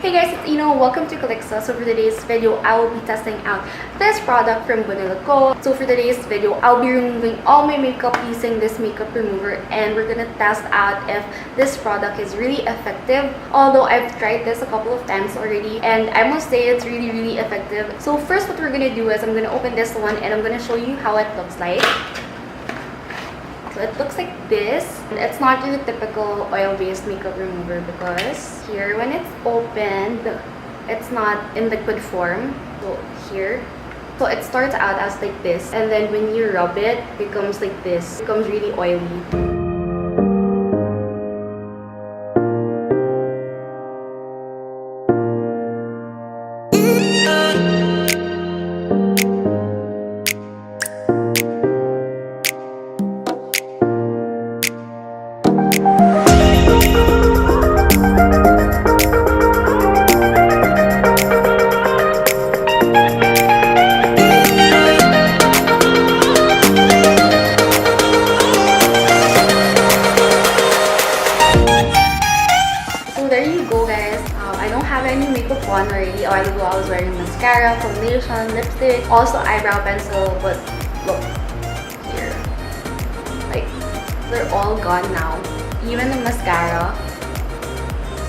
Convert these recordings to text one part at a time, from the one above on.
Hey guys, it's Ino. Welcome to Calixa. So for today's video, I will be testing out this product from Banila. So for today's video, I'll be removing all my makeup using this makeup remover, and we're gonna test out if this product is really effective. Although I've tried this a couple of times already, and I must say it's really effective. So first, what we're gonna do is I'm gonna open this one and I'm gonna show you how it looks like. So it looks like this. It's not really typical oil-based makeup remover because here, when it's opened, it's not in liquid form. So here, so it starts out as like this, and then when you rub it, it becomes like this. It becomes really oily. So there you go, guys. I don't have any makeup on already, although I was wearing mascara, foundation, lipstick, also eyebrow pencil, but look here. Like, they're all gone now. Even the mascara.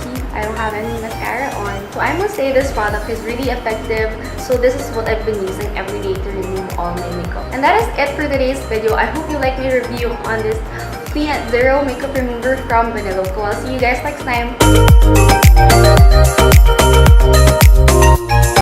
See, I don't have any mascara on. So I must say this product is really effective. So this is what I've been using every day to remove all my makeup. And that is it for today's video. I hope you like my review on this Clean at Zero makeup remover from Banila. I'll see you guys next time.